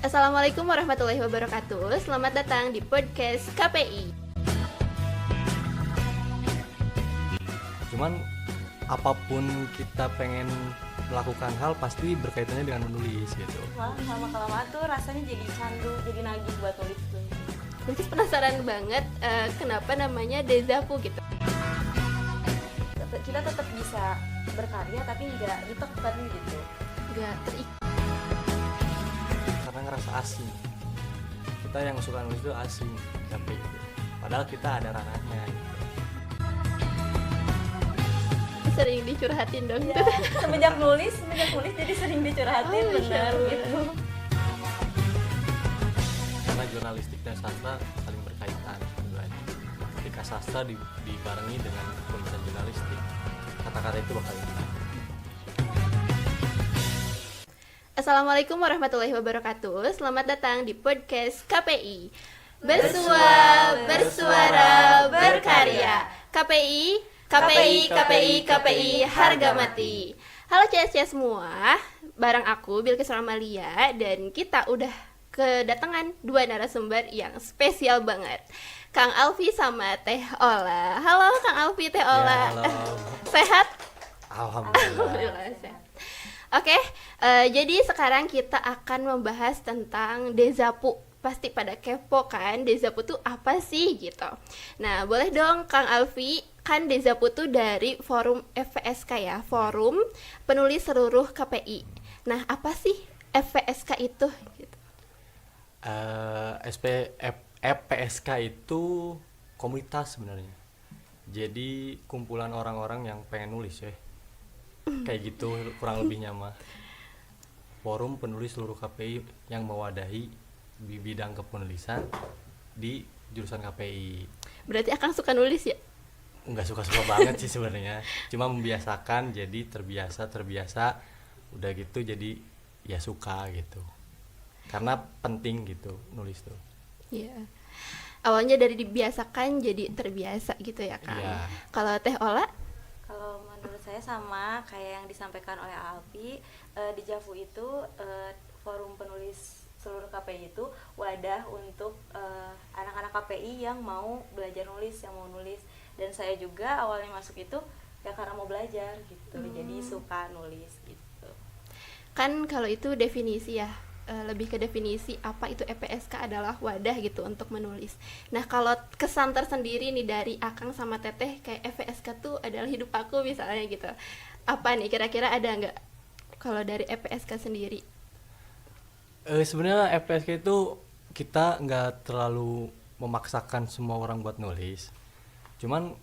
Assalamualaikum warahmatullahi wabarakatuh. Selamat datang di podcast KPI. Cuman apapun kita pengen melakukan hal pasti berkaitannya dengan menulis gitu. Wah, lama-kelamaan tuh rasanya jadi candu, jadi nagih buat nulis tuh. Berarti penasaran banget kenapa namanya dejavu gitu. Kita tetap bisa berkarya tapi nggak ditekan gitu. Gak terikat. Karena ngerasa asing. Kita yang suka nulis itu asing sampai gitu. Padahal kita ada ranahnya gitu. Sering dicurhatin dong. Ya, semenjak nulis jadi sering dicurhatin, benar gitu. Karena jurnalistik dan sastra saling berkaitan keduanya. Ketika sastra dibarengi dengan penulisan jurnalistik, kata-kata itu bakal hilang. Assalamualaikum warahmatullahi wabarakatuh. Selamat datang di podcast KPI. Bersuara, berkarya. KPI, harga mati. Halo CS semua, bareng aku Bilqis Amalia dan kita udah kedatangan dua narasumber yang spesial banget, Kang Alfi sama Teh Ola. Halo Kang Alfi, Teh Ola. Ya, halo. Sehat? Alhamdulillah. Sehat. Oke, jadi sekarang kita akan membahas tentang dejavu. Pasti pada kepo kan, dejavu tuh apa sih gitu. Nah, boleh dong Kang Alfi, kan dejavu tuh dari forum FVSK ya, Forum Penulis Seluruh KPI. Nah, apa sih FVSK itu? Gitu. FPSK itu komunitas sebenarnya. Jadi kumpulan orang-orang yang pengen nulis ya. Kayak gitu kurang lebihnya mah. Forum Penulis Seluruh KPI yang mewadahi di bidang kepenulisan di jurusan KPI. Berarti Akang suka nulis ya? Enggak suka-suka banget sih sebenarnya. Cuma membiasakan, jadi terbiasa udah gitu jadi ya suka gitu. Karena penting gitu nulis tuh. Iya. Awalnya dari dibiasakan jadi terbiasa gitu ya Kang. Iya. Kalau Teh Ola? Kalau menurut saya sama kayak yang disampaikan oleh Alfi, dejavu itu forum penulis seluruh KPI itu wadah untuk anak-anak KPI yang mau belajar nulis, yang mau nulis. Dan saya juga awalnya masuk itu ya karena mau belajar gitu, jadi suka nulis gitu. Kan kalau itu definisi ya, lebih ke definisi apa itu FPSK adalah wadah gitu untuk menulis. Nah, kalau kesan tersendiri nih dari Akang sama Teteh kayak FPSK tuh adalah hidup aku misalnya gitu. Apa nih kira-kira ada nggak kalau dari FPSK sendiri? Sebenarnya FPSK itu kita nggak terlalu memaksakan semua orang buat nulis. Cuman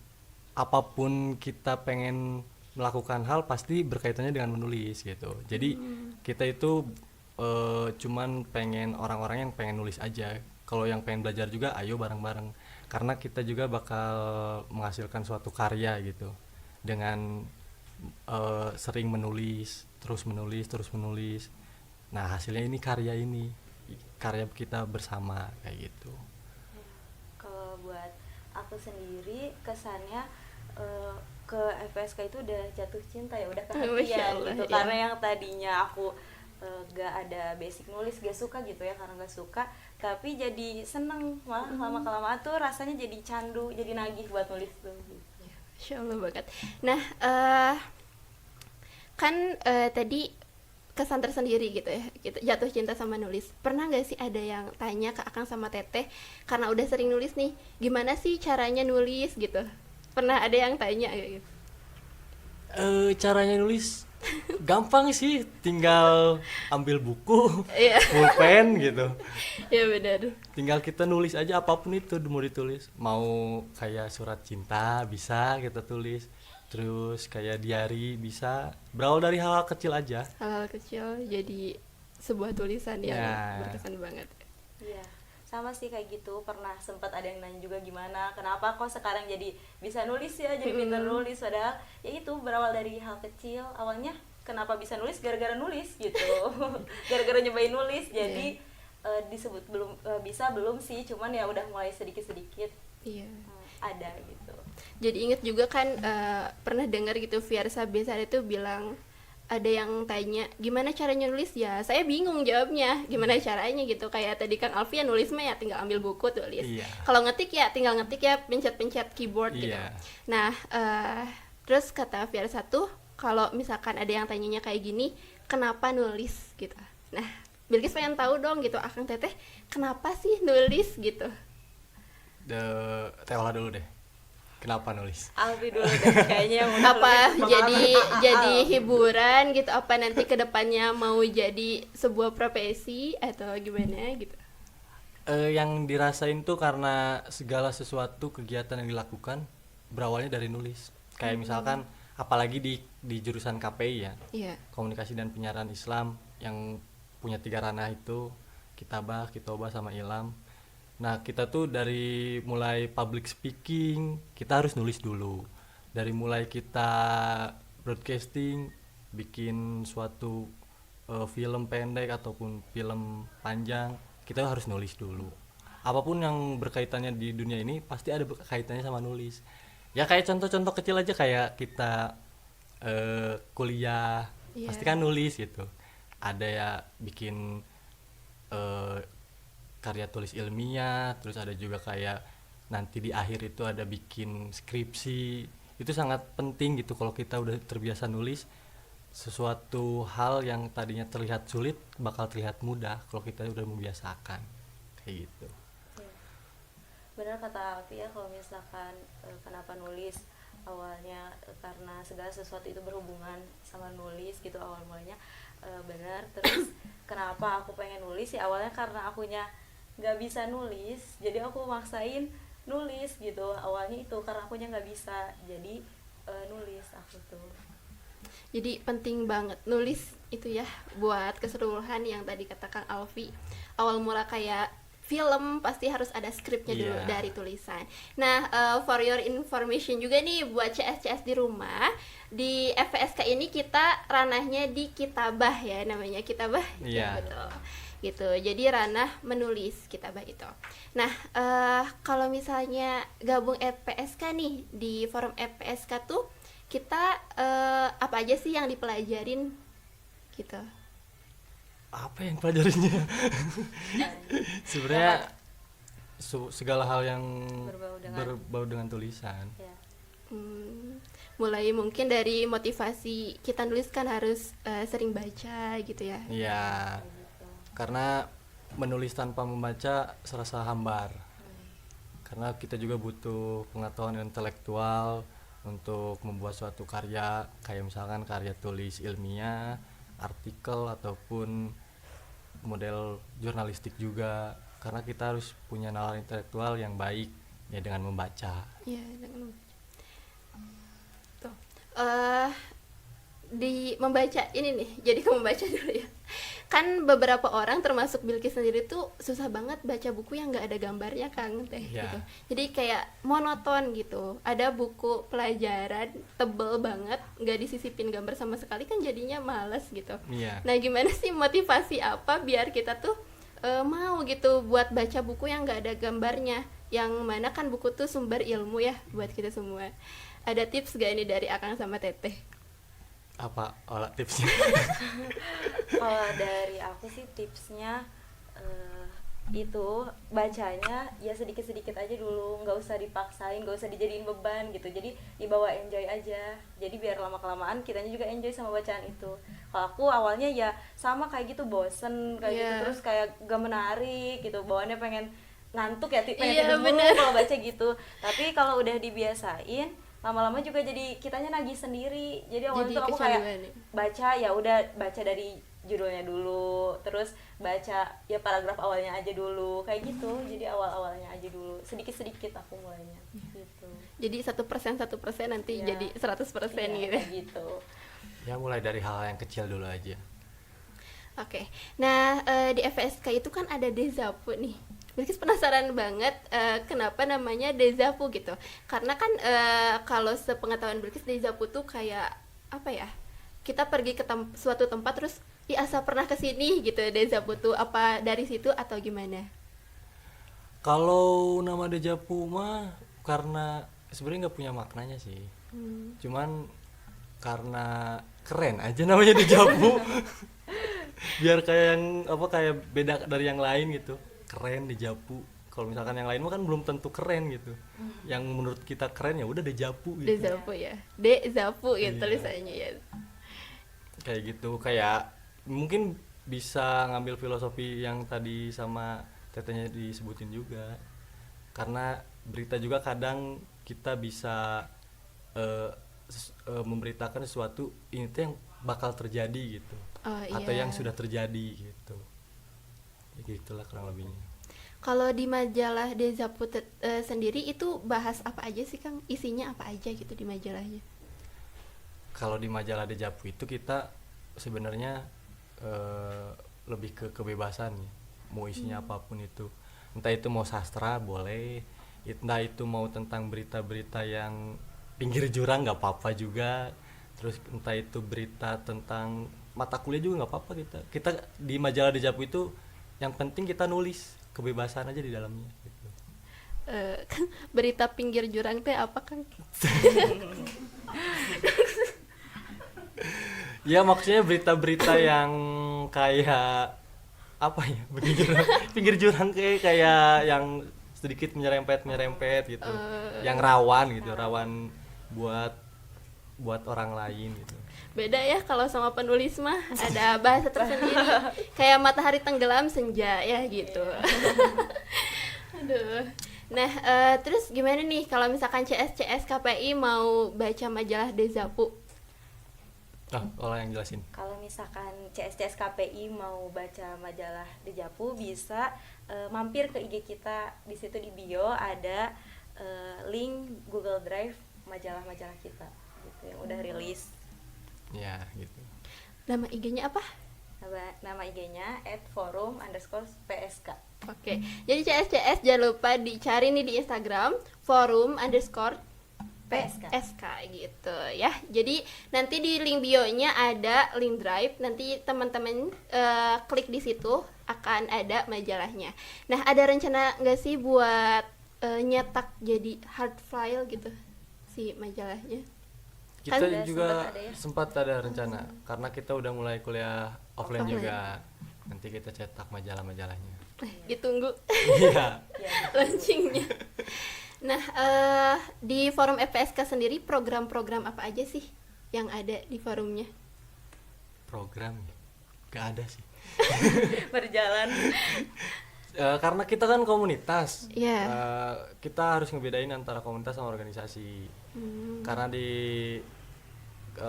apapun kita pengen melakukan hal pasti berkaitannya dengan menulis gitu. Jadi kita itu cuman pengen orang-orang yang pengen nulis aja. Kalau yang pengen belajar juga ayo bareng-bareng. Karena kita juga bakal menghasilkan suatu karya gitu. Dengan sering menulis, terus menulis. Nah, hasilnya ini karya kita bersama kayak gitu. Kalau buat aku sendiri kesannya ke FPSK itu udah jatuh cinta ya, udah kehatian gitu. Ya. Karena yang tadinya aku gak ada basic nulis, gak suka gitu ya, karena gak suka, tapi jadi seneng, malah lama-kelamaan tuh rasanya jadi candu, jadi nagih buat nulis tuh gitu. Masya Allah banget. Nah, kan tadi kesan tersendiri gitu ya, gitu, jatuh cinta sama nulis. Pernah nggak sih ada yang tanya ke Akang sama Teteh karena udah sering nulis nih, gimana sih caranya nulis gitu? Pernah ada yang tanya kayak gitu? Caranya nulis gampang sih, tinggal ambil buku, Iya. pulpen gitu. Ya benar. Tinggal kita nulis aja apapun itu mau ditulis. Mau kayak surat cinta bisa kita tulis. Terus kayak diary bisa, berawal dari hal-hal kecil aja. Hal-hal kecil jadi sebuah tulisan yang Ya. berkesan banget. Iya, sama sih kayak gitu. Pernah sempat ada yang nanya juga gimana, kenapa kok sekarang jadi bisa nulis ya, jadi pintar nulis. Padahal ya itu berawal dari hal kecil. Awalnya kenapa bisa nulis, gara-gara nulis gitu. Gara-gara nyobain nulis, jadi disebut belum bisa belum sih, cuman ya udah mulai sedikit-sedikit Iya. ada gitu. Jadi inget juga kan pernah dengar gitu Fiersa Besar itu bilang ada yang tanya gimana caranya nulis, ya saya bingung jawabnya gimana caranya gitu. Kayak tadi Kang Alfi ya nulis mah ya tinggal ambil buku tulis. Iya. Kalau ngetik ya tinggal ngetik ya, pencet-pencet keyboard gitu. Iya. Nah, terus kata Fiar satu, kalau misalkan ada yang tanyanya kayak gini, kenapa nulis gitu. Nah, Bilkis pengen tahu dong gitu, Akang Teteh kenapa sih nulis gitu. Teolah dulu deh. Kenapa nulis? Alfi dulu deh kayaknya yang udah Apa lebih jadi hiburan gitu, apa nanti kedepannya mau jadi sebuah profesi atau gimana gitu. Yang dirasain tuh karena segala sesuatu kegiatan yang dilakukan berawalnya dari nulis. Kayak misalkan apalagi di jurusan KPI ya, Iya. komunikasi dan penyiaran Islam, yang punya 3 ranah itu, kitabah, kitobah sama ilham. Nah, kita tuh dari mulai public speaking, kita harus nulis dulu. Dari mulai kita broadcasting, bikin suatu film pendek ataupun film panjang, kita harus nulis dulu. Apapun yang berkaitannya di dunia ini pasti ada kaitannya sama nulis. Ya kayak contoh-contoh kecil aja, kayak kita kuliah, Iya. pasti kan nulis gitu. Ada ya bikin karya tulis ilmiah, terus ada juga kayak nanti di akhir itu ada bikin skripsi. Itu sangat penting gitu kalau kita udah terbiasa nulis. Sesuatu hal yang tadinya terlihat sulit bakal terlihat mudah kalau kita udah membiasakan kayak gitu. Benar kata Alfi ya, kalau misalkan kenapa nulis awalnya karena segala sesuatu itu berhubungan sama nulis gitu awal mulanya. Benar. Terus kenapa aku pengen nulis ya, awalnya karena akunya nggak bisa nulis, jadi aku maksain nulis gitu. Awalnya itu karena akunya nggak bisa, jadi nulis aku tuh. Jadi penting banget nulis itu ya buat keseluruhan yang tadi kata Kang Alfi. Awal mula kayak film pasti harus ada skripnya dulu Iya. dari tulisan. Nah, for your information juga nih buat CS di rumah, di FPSK ini kita ranahnya di kitabah ya, namanya kitabah. Ya, Iya. betul. Gitu. Jadi ranah menulis kitabah itu. Nah, kalau misalnya gabung FPSK nih, di forum FPSK tuh kita apa aja sih yang dipelajarin gitu. Apa yang pelajarinya? Sebenarnya segala hal yang berbau dengan tulisan. Ya. Mulai mungkin dari motivasi kita nulis kan harus sering baca gitu ya. Iya. Karena menulis tanpa membaca serasa hambar. Karena kita juga butuh pengetahuan intelektual untuk membuat suatu karya, kayak misalkan karya tulis ilmiah, artikel ataupun model jurnalistik juga. Karena kita harus punya nalar intelektual yang baik ya dengan membaca. Iya, dengan membaca. Tuh. Di membaca ini nih, jadi ke membaca dulu ya. Kan beberapa orang termasuk Bilkis sendiri tuh susah banget baca buku yang nggak ada gambarnya Kang Teh Ya. gitu. Jadi kayak monoton gitu. Ada buku pelajaran tebel banget, nggak disisipin gambar sama sekali kan jadinya males gitu. Iya. Nah, gimana sih motivasi apa biar kita tuh mau gitu buat baca buku yang nggak ada gambarnya, yang mana kan buku tuh sumber ilmu ya buat kita semua. Ada tips gak ini dari Akang sama Teteh? Apa olah tipsnya? Kalau dari aku sih tipsnya itu bacanya ya sedikit-sedikit aja dulu, nggak usah dipaksain, nggak usah dijadiin beban gitu. Jadi dibawa enjoy aja. Jadi biar lama-kelamaan kitanya juga enjoy sama bacaan itu. Kalau aku awalnya ya sama kayak gitu, bosen kayak gitu, Iya. terus kayak gak menarik gitu, bawaannya pengen ngantuk ya, pengen Iya, tidur mulu bener. kalau baca gitu. Tapi kalau udah dibiasain, lama-lama juga jadi kitanya nagih sendiri. Jadi awalnya Jadi tuh aku kayak kecanduan ya? baca ya udah baca dari judulnya dulu, terus baca ya paragraf awalnya aja dulu kayak gitu. Jadi awal-awalnya aja dulu, sedikit-sedikit aku mulainya gitu. Jadi 1% nanti Iya. jadi 100% Iya, gitu. kayak gitu. Ya mulai dari hal yang kecil dulu aja. Oke. Nah, di FSK itu kan ada Dezapu nih. Bilkis penasaran banget kenapa namanya Dezapu gitu. Karena kan kalau sepengetahuan Bilkis, Dezapu tuh kayak apa ya? Kita pergi ke suatu tempat terus asa pernah kesini gitu. Dezapu tuh apa dari situ atau gimana? Kalau nama Dejavu mah karena sebenarnya nggak punya maknanya sih. Cuman Karena keren aja namanya Dejavu. Biar kayak yang apa, kayak beda dari yang lain gitu. Keren Dejavu. Kalau misalkan yang lain mah kan belum tentu keren gitu. Yang menurut kita keren ya udah Dejavu gitu. Dezapu ya. Dezapu ya Iya. tulisannya ya. Kayak gitu, kayak mungkin bisa ngambil filosofi yang tadi sama tetenya disebutin juga. Karena berita juga kadang kita bisa memberitakan sesuatu ini tuh yang bakal terjadi gitu, Oh, atau iya. yang sudah terjadi gitu. Ya, gitulah kurang lebihnya. Kalau di majalah Dezapu sendiri itu bahas apa aja sih Kang? Isinya apa aja gitu di majalahnya? Kalau di majalah Dejavu itu kita sebenarnya lebih ke kebebasan ya. Mau isinya apapun itu. Entah itu mau sastra boleh, entah itu mau tentang berita-berita yang pinggir jurang nggak apa-apa juga. Terus entah itu berita tentang mata kuliah juga nggak apa-apa kita. Kita di majalah Dejavu itu yang penting kita nulis, kebebasan aja di dalamnya gitu. Berita pinggir jurang teh apa Kang? Ya maksudnya berita-berita yang kayak apa ya, pinggir jurang kayak yang sedikit menyerempet gitu, yang rawan gitu, rawan buat orang lain gitu. Beda ya kalau sama penulis mah ada bahasa tersendiri. Kayak matahari tenggelam senja ya gitu. Aduh. Nah, terus gimana nih kalau misalkan CS KPI mau baca majalah Dezapu? Kalau yang jelasin. Kalau misalkan CS KPI mau baca majalah Dejavu bisa mampir ke IG kita, di situ di bio ada link Google Drive majalah-majalah kita gitu yang udah rilis. Ya gitu. Nama IG-nya apa? Nama IG-nya @forum_psk. Oke. Jadi CS jangan lupa dicari nih di Instagram forum_psk gitu ya. Jadi nanti di link bio-nya ada link drive. Nanti teman-teman klik di situ akan ada majalahnya. Nah, ada rencana nggak sih buat nyetak jadi hard file gitu si majalahnya? Kita Kan juga sempat ada ya? sempat ada rencana karena kita udah mulai kuliah offline Offline. juga. Nanti kita cetak majalah-majalahnya. Ditunggu Iya. launchingnya. Nah, di forum FPSK sendiri program-program apa aja sih yang ada di forumnya? Program gak ada sih. Berjalan. Karena kita kan komunitas. Iya. Kita harus ngebedain antara komunitas sama organisasi. Karena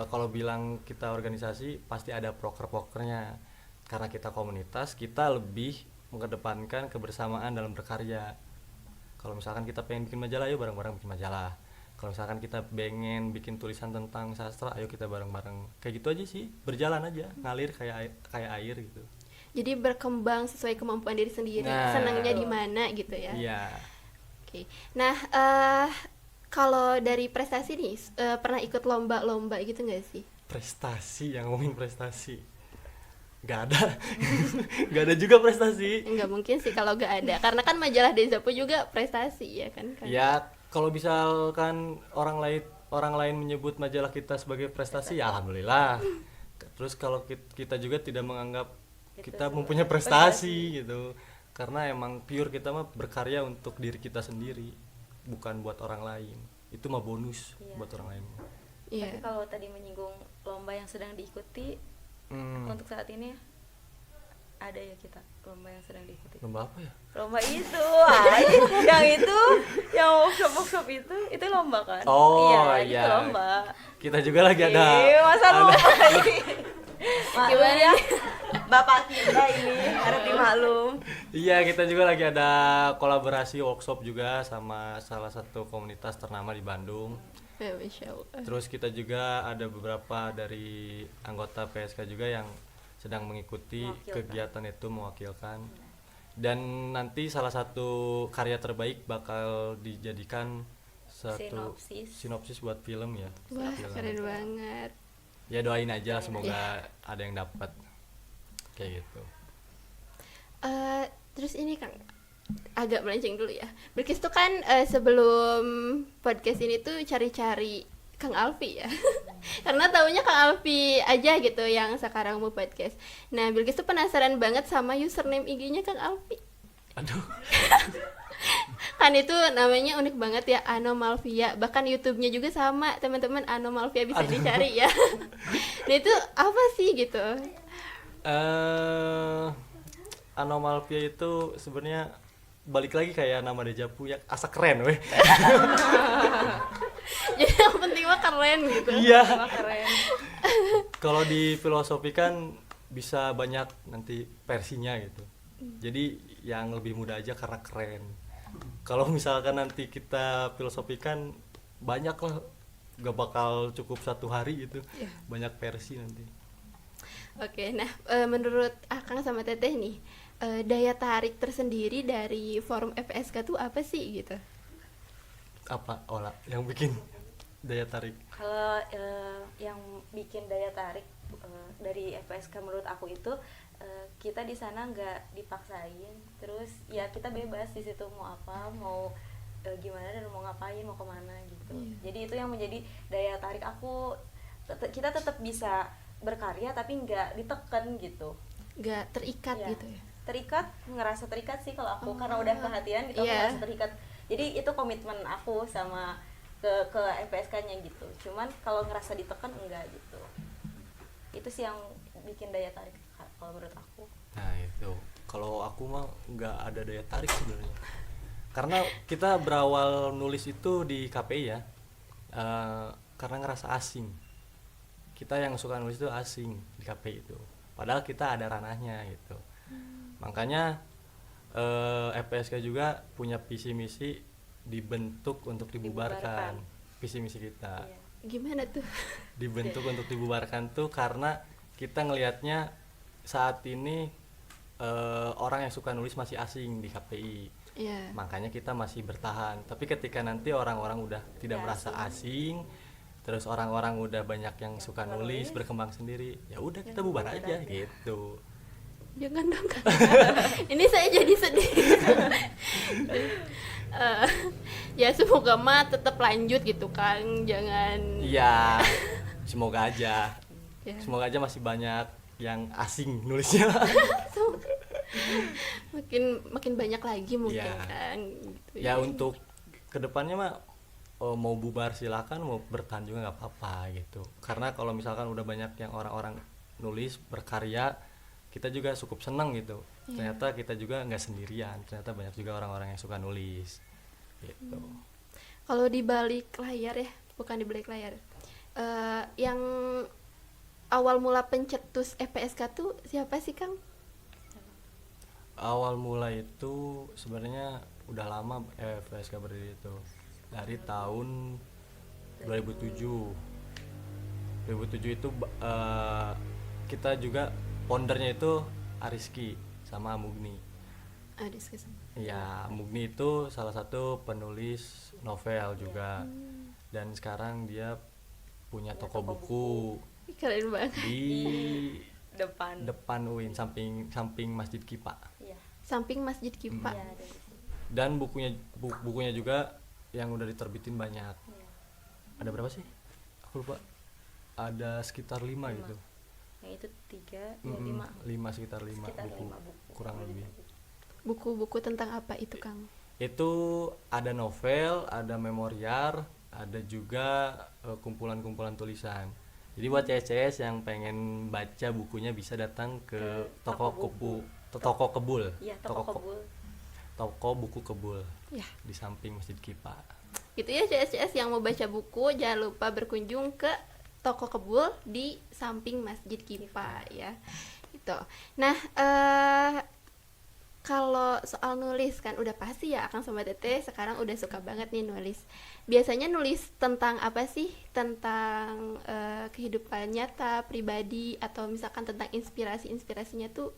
kalau bilang kita organisasi pasti ada proker-prokernya. Karena kita komunitas, kita lebih mengedepankan kebersamaan dalam berkarya. Kalau misalkan kita pengen bikin majalah, ayo bareng-bareng bikin majalah. Kalau misalkan kita pengen bikin tulisan tentang sastra, ayo kita bareng-bareng. Kayak gitu aja sih, berjalan aja, ngalir kayak air gitu. Jadi berkembang sesuai kemampuan diri sendiri, Nah, senangnya di mana gitu ya. Iya. Oke. Nah, kalau dari prestasi nih, pernah ikut lomba-lomba gitu nggak sih? Prestasi, yang ngomongin prestasi gak ada. Gak ada juga prestasi. Nggak mungkin sih kalau nggak ada, karena kan majalah Dezapu juga prestasi ya kan? Ya kalau misalkan orang lain menyebut majalah kita sebagai prestasi, ya alhamdulillah. Terus kalau kita juga tidak menganggap kita mempunyai prestasi gitu, karena emang pure kita mah berkarya untuk diri kita sendiri, bukan buat orang lain. Itu mah bonus. Iya. Buat orang lain. Iya. Tapi kalau tadi menyinggung lomba yang sedang diikuti, untuk saat ini ada ya kita lomba yang sedang diikuti. Lomba apa ya? Lomba itu, yang workshop itu lomba kan? Oh, iya. iya. Itu lomba. Kita juga lagi ada. Masa ada- lupa lagi. Gimana Gimana ya? nih? Bapak kita ini harus dimaklum. Iya, kita juga lagi ada kolaborasi workshop juga sama salah satu komunitas ternama di Bandung. Masya Allah. Terus kita juga ada beberapa dari anggota PSK juga yang sedang mengikuti Mewakilkan. kegiatan itu, mewakilkan. Dan nanti salah satu karya terbaik bakal dijadikan satu sinopsis buat film ya. Wah, Film. keren banget. Ya doain aja semoga ada yang dapat kayak gitu. Terus ini Kang, agak melenceng dulu ya. Bilkis tuh kan sebelum podcast ini tuh cari-cari Kang Alfi ya. Karena taunya Kang Alfi aja gitu yang sekarang mau podcast. Nah, Bilkis tuh penasaran banget sama username IG-nya Kang Alfi. Aduh. Kan itu namanya unik banget ya, Anomalvia. Bahkan YouTube-nya juga sama, teman-teman, Anomalvia bisa dicari ya. Nah, itu apa sih gitu? Anomalvia itu sebenarnya balik lagi kayak nama Dejapu ya, asa keren weh. Jadi yang penting mah keren gitu. Iya. Wah, keren. Kalau di filosofi kan bisa banyak nanti versinya gitu. Jadi yang lebih mudah aja karena keren. Kalau misalkan nanti kita filosofikan banyak lah, gak bakal cukup 1 hari gitu. Banyak versi nanti. Oke, nah menurut Akang sama Teteh nih, daya tarik tersendiri dari forum FPSK tuh apa sih gitu? Apa olah yang bikin daya tarik? Kalau yang bikin daya tarik dari FPSK menurut aku itu kita di sana nggak dipaksain, terus ya kita bebas di situ mau apa, mau gimana dan mau ngapain, mau kemana gitu. Jadi itu yang menjadi daya tarik aku. Kita tetap bisa berkarya tapi nggak ditekan gitu. Nggak terikat Ya, gitu ya? terikat, ngerasa terikat sih kalau aku karena udah perhatian gitu, aku Iya. ngerasa terikat. Jadi itu komitmen aku sama ke FPSK-nya gitu. Cuman kalau ngerasa ditekan enggak gitu. Itu sih yang bikin daya tarik kalau menurut aku. Nah itu, kalau aku mah nggak ada daya tarik sebenarnya. Karena kita berawal nulis itu di KPI ya, karena ngerasa asing. Kita yang suka nulis itu asing di KPI itu. Padahal kita ada ranahnya gitu. Makanya FPSK juga punya visi misi dibentuk untuk dibubarkan. Visi misi kita Iya. Gimana tuh? dibentuk untuk dibubarkan tuh karena kita ngelihatnya saat ini orang yang suka nulis masih asing di KPI. Iya. Makanya kita masih bertahan. Tapi ketika nanti orang-orang udah tidak merasa asing, terus orang-orang udah banyak yang suka nulis, berkembang sendiri, ya udah kita bubar aja gitu. Jangan dong Kang. Ini saya jadi sedih. Eh, ya semoga mah tetap lanjut gitu Kang, jangan. Iya. Semoga aja. Ya. Semoga aja masih banyak yang asing nulisnya. makin banyak lagi mungkin Iya. kan. Gitu. Ya untuk kedepannya mah mau bubar silakan, mau bertahan juga nggak apa-apa gitu. Karena kalau misalkan udah banyak yang orang-orang nulis berkarya, kita juga cukup senang gitu. Ternyata kita juga nggak sendirian, ternyata banyak juga orang-orang yang suka nulis gitu. Kalau di balik layar ya, bukan di balik layar. Yang awal mula pencetus FPSK tuh siapa sih Kang? Awal mula itu sebenarnya udah lama FPSK berdiri itu, dari tahun 2007. 2007 itu kita juga foundernya itu Ariski sama Mugni. Diskusi. Ya, Mugni itu salah satu penulis novel juga. Dan sekarang dia punya toko buku Keren banget. di Depan. UIN, samping Masjid Kipa. Iya. Samping Masjid Kipa. Iya, dari situ. Dan bukunya juga yang udah diterbitin banyak. Iya. Ada berapa sih? Aku lupa. Ada sekitar 5 gitu. Yang itu 3, ya 5. Sekitar 5 buku, 5 buku kurang lebih. Buku-buku tentang apa itu Kang? Itu ada novel, ada memoriar, ada juga kumpulan-kumpulan tulisan. Jadi buat CS yang pengen baca bukunya bisa datang ke toko kebul. Iya, toko kebul. Toko buku kebul Ya. di samping Masjid Kipa. Gitu ya CS yang mau baca buku, jangan lupa berkunjung ke toko kebul di samping Masjid Kipa ya. Gitu. Nah, kalau soal nulis kan udah pasti ya Akang sama Teteh sekarang udah suka banget nih nulis. Biasanya nulis tentang apa sih? Tentang kehidupan nyata, pribadi, atau misalkan tentang inspirasinya tuh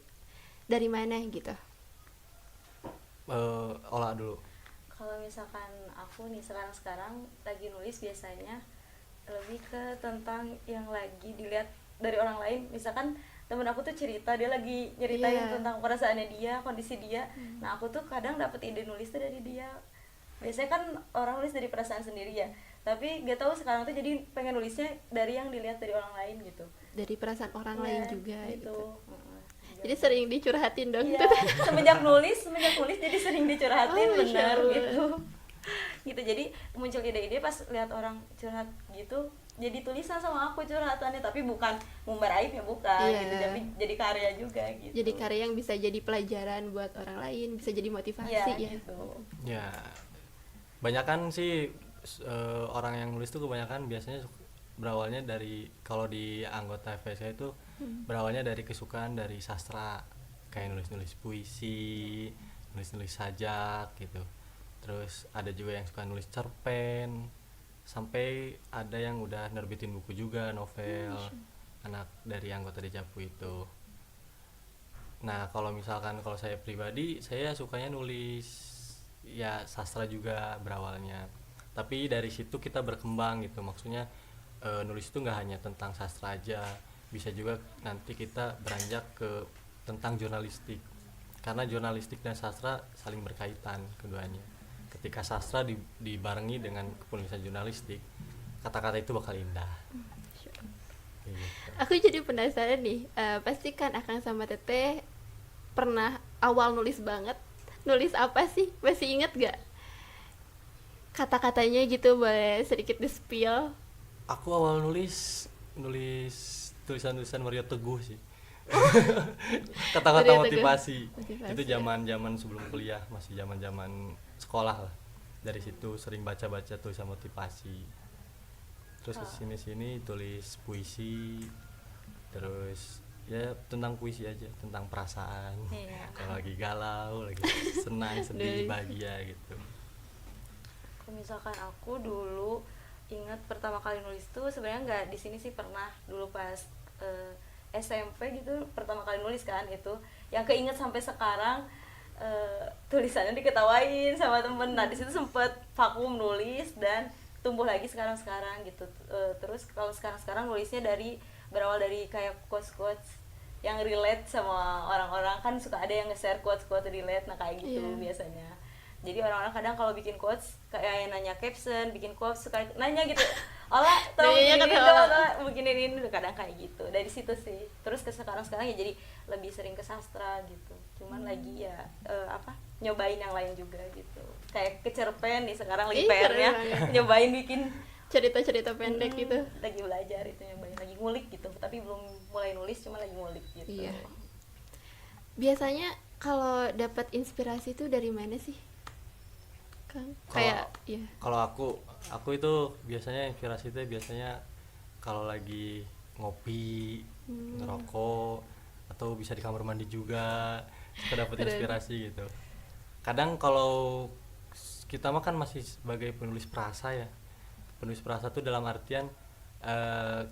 dari mana gitu? Olah dulu. Kalau misalkan aku nih sekarang lagi nulis biasanya lebih ke tentang yang lagi dilihat dari orang lain. Misalkan temen aku tuh cerita, dia lagi nyeritain tentang perasaannya dia, kondisi dia. Nah aku tuh kadang dapet ide nulis tuh dari dia. Biasanya kan orang nulis dari perasaan sendiri ya, tapi gak tahu sekarang tuh jadi pengen nulisnya dari yang dilihat dari orang lain gitu. Dari perasaan orang lain juga gitu. Heeh. Jadi sering dicurhatin dong. Iya, semenjak nulis jadi sering dicurhatin, Oh, Masya bener Allah. gitu. Gitu, jadi muncul ide-ide pas lihat orang curhat gitu, jadi tulisan sama aku curhatannya, tapi bukan ngumbar aib ya, bukan Iya. gitu, tapi jadi karya juga gitu. Jadi karya yang bisa jadi pelajaran buat orang lain, bisa jadi motivasi Iya, ya. gitu. Ya, banyakan sih orang yang nulis tuh kebanyakan biasanya berawalnya dari, kalau di anggota FSK itu berawalnya dari kesukaan dari sastra, kayak nulis-nulis puisi, nulis-nulis sajak gitu. Terus ada juga yang suka nulis cerpen, sampai ada yang udah nerbitin buku juga, novel, anak dari anggota Dejavu itu. Nah, kalau misalkan kalau saya pribadi, saya sukanya nulis ya sastra juga berawalnya. Tapi dari situ kita berkembang gitu. Maksudnya nulis itu nggak hanya tentang sastra aja, bisa juga nanti kita beranjak ke tentang jurnalistik. Karena jurnalistik dan sastra saling berkaitan keduanya. Ketika sastra dibarengi dengan penulisan jurnalistik, kata-kata itu bakal indah. Gitu. Aku jadi penasaran nih, pasti kan Akang sama Teteh pernah awal nulis banget. Nulis apa sih? Masih inget gak? Kata-katanya gitu, boleh sedikit di-spill? Aku awal nulis tulisan-tulisan Mario Teguh sih. Kata-kata Mario Teguh. motivasi. Motivasi, Itu ya. zaman sebelum kuliah, masih zaman sekolah lah. Dari situ sering baca-baca tulisan motivasi. Terus kesini-sini tulis puisi, terus ya tentang puisi aja, tentang perasaan. Iya. Kalau lagi galau, lagi senang, sedih, bahagia gitu. Misalkan aku dulu ingat pertama kali nulis tuh sebenarnya nggak di sini sih, pernah dulu pas SMP gitu pertama kali nulis kan, itu yang keinget sampai sekarang, tulisannya diketawain sama temen. Nah di situ sempet vakum nulis dan tumbuh lagi sekarang gitu. Terus kalau sekarang nulisnya berawal dari kayak quotes yang relate sama orang-orang, kan suka ada yang nge-share quotes relate, nah kayak gitu. Iya. Biasanya jadi orang-orang kadang kalau bikin quotes kayak nanya caption, bikin quotes suka nanya gitu, Ola tolong Nanyanya bikinin kata dong, Ola. bikinin ini, kadang kayak gitu. Dari situ sih, terus ke sekarang ya jadi lebih sering ke sastra gitu, cuman lagi ya nyobain yang lain juga gitu, kayak ke cerpen nih sekarang lagi Ih, keren PR-nya banget. nyobain bikin Cerita-cerita pendek gitu. lagi belajar itu, nyobain lagi ngulik gitu, tapi belum mulai nulis, cuma lagi ngulik gitu. Iya. Biasanya kalau dapat inspirasi itu dari mana sih, Kang? Kayak ya. Kalau aku itu biasanya inspirasi itu biasanya kalau lagi ngopi, ngerokok, atau bisa di kamar mandi juga kita dapat Keren. inspirasi gitu. Kadang kalau kita mah kan masih sebagai penulis prasa ya. Penulis prasa tuh dalam artian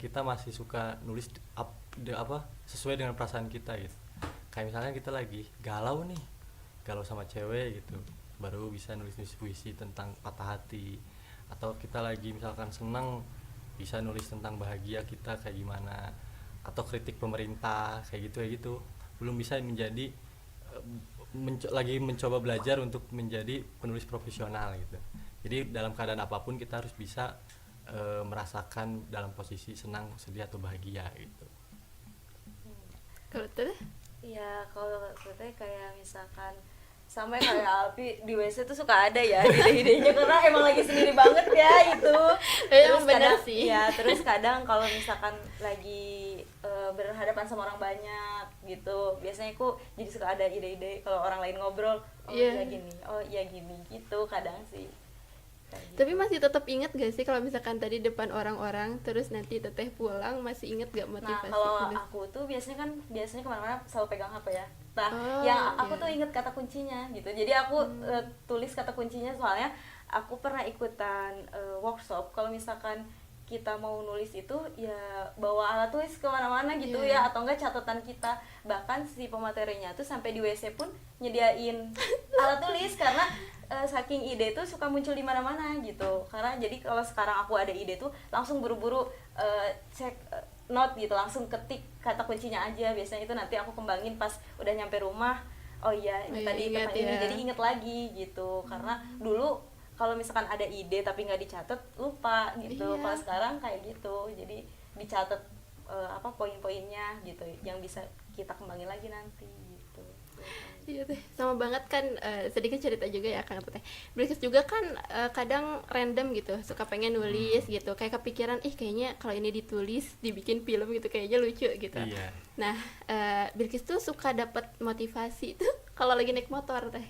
kita masih suka nulis sesuai dengan perasaan kita gitu. Kayak misalnya kita lagi galau sama cewek gitu, baru bisa nulis puisi tentang patah hati. Atau kita lagi misalkan senang, bisa nulis tentang bahagia kita kayak gimana, atau kritik pemerintah kayak gitu. Belum bisa menjadi lagi mencoba belajar untuk menjadi penulis profesional gitu. Jadi dalam keadaan apapun kita harus bisa merasakan dalam posisi senang, sedih, atau bahagia gitu. Kalau Teteh? Iya, kalau Teteh kayak misalkan sama kayak Alpi di WC tuh suka ada ya ide-idenya, karena emang lagi sendiri banget ya itu. Emang bener kadang, sih. ya terus kadang kalau misalkan lagi berhadapan sama orang banyak gitu, biasanya aku jadi suka ada ide-ide kalau orang lain ngobrol, Iya. iya gini, oh iya gini gitu kadang sih. Kayak gitu. Tapi masih tetap inget gak sih kalau misalkan tadi depan orang-orang, terus nanti Teteh pulang, masih inget gak Nah motivasi kalau nulis? aku tuh biasanya kemana-mana selalu pegang HP ya. Nah Oh, yang aku iya. tuh inget kata kuncinya gitu. Jadi aku tulis kata kuncinya, soalnya aku pernah ikutan workshop. Kalau misalkan kita mau nulis itu ya bawa alat tulis kemana-mana gitu Iya. ya, atau enggak catatan kita. Bahkan si pematerinya tuh sampai di WC pun nyediain alat tulis, karena saking ide tuh suka muncul di mana-mana gitu. Karena jadi kalau sekarang aku ada ide tuh langsung buru-buru cek note gitu, langsung ketik kata kuncinya aja. Biasanya itu nanti aku kembangin pas udah nyampe rumah, oh iya ini Oh iya, tadi ingat kata ini, ya. jadi inget lagi gitu. Karena dulu kalau misalkan ada ide tapi nggak dicatat lupa gitu. Iya. Kalau sekarang kayak gitu, jadi dicatat apa poin-poinnya gitu yang bisa kita kembangin lagi nanti gitu. Iya teh, sama banget kan, sedikit cerita juga ya Kang Teh. Bilkis juga kan kadang random gitu, suka pengen nulis gitu, kayak kepikiran, kayaknya kalau ini ditulis, dibikin film gitu, kayaknya lucu gitu. Iya. Nah, Bilkis tuh suka dapat motivasi tuh kalau lagi naik motor teh.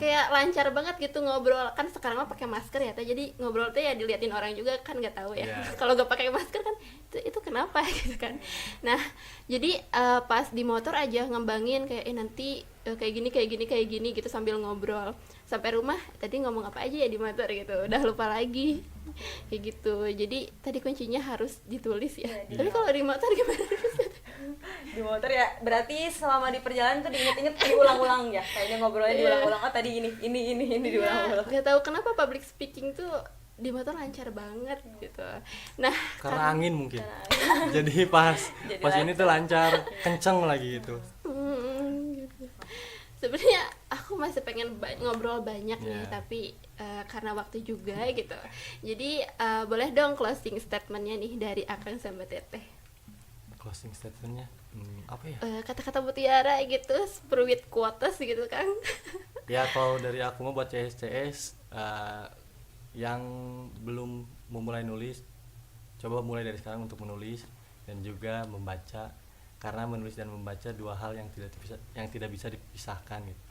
Kayak lancar banget gitu ngobrol, kan sekarang mah pakai masker ya teh, jadi ngobrol tuh ya diliatin orang juga kan nggak tahu ya. Iya. Kalau nggak pakai masker kan itu kenapa gitu kan. Nah, jadi pas di motor aja ngembangin kayak nanti kayak gini gitu sambil ngobrol. Sampai rumah tadi ngomong apa aja ya di motor gitu, udah lupa lagi. Kayak gitu. Jadi tadi kuncinya harus ditulis ya. Iya, Tapi kalau di motor gimana? Di motor ya berarti selama di perjalanan tuh diinget-inget, diulang-ulang ya, kayaknya ngobrolnya diulang-ulang. Oh tadi ini diulang-ulang. Gak tahu kenapa public speaking tuh di motor lancar banget gitu. Nah, Karena angin mungkin. Jadi pas Jadi ini tuh lancar, kenceng lagi gitu. gitu. Sebenarnya aku masih pengen ngobrol banyak nih, Yeah. tapi karena waktu juga gitu. Jadi boleh dong closing statementnya nih dari Akang sama Teteh. Closing statementnya apa ya? Kata-kata mutiara gitu, seperwit quotes gitu kan. Ya kalau dari aku mah buat CS yang belum memulai nulis, coba mulai dari sekarang untuk menulis dan juga membaca, karena menulis dan membaca dua hal yang tidak bisa dipisahkan gitu.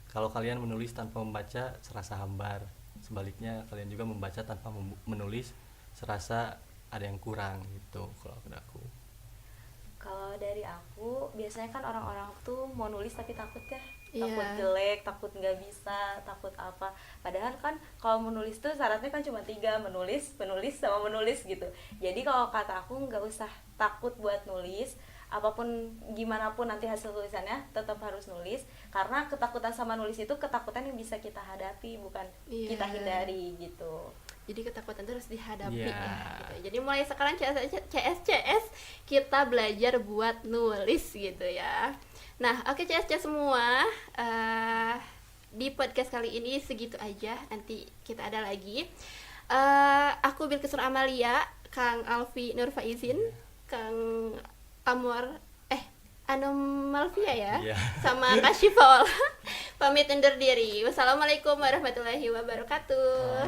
Kalau kalian menulis tanpa membaca serasa hambar, sebaliknya kalian juga membaca tanpa menulis serasa ada yang kurang gitu kalau dari aku. Kalau dari aku biasanya kan orang-orang tuh mau nulis tapi takut ya, Iya. takut jelek, takut nggak bisa, takut apa. Padahal kan kalau menulis tuh syaratnya kan cuma 3, menulis, penulis sama menulis gitu. Jadi kalau kata aku nggak usah takut buat nulis, apapun gimana pun nanti hasil tulisannya tetap harus nulis, karena ketakutan sama nulis itu ketakutan yang bisa kita hadapi, bukan Iya. kita hindari gitu. Jadi ketakutan itu harus dihadapi Iya. ya gitu. Jadi mulai sekarang CS kita belajar buat nulis gitu ya. Nah, oke CS semua, di podcast kali ini segitu aja. Nanti kita ada lagi. Aku Bilkis Amalia, Kang Alfi Nur Faizin, Kang Amor Anum Malvia ya, Iya. sama Kak Syifa pamit undur diri. Wassalamualaikum warahmatullahi wabarakatuh.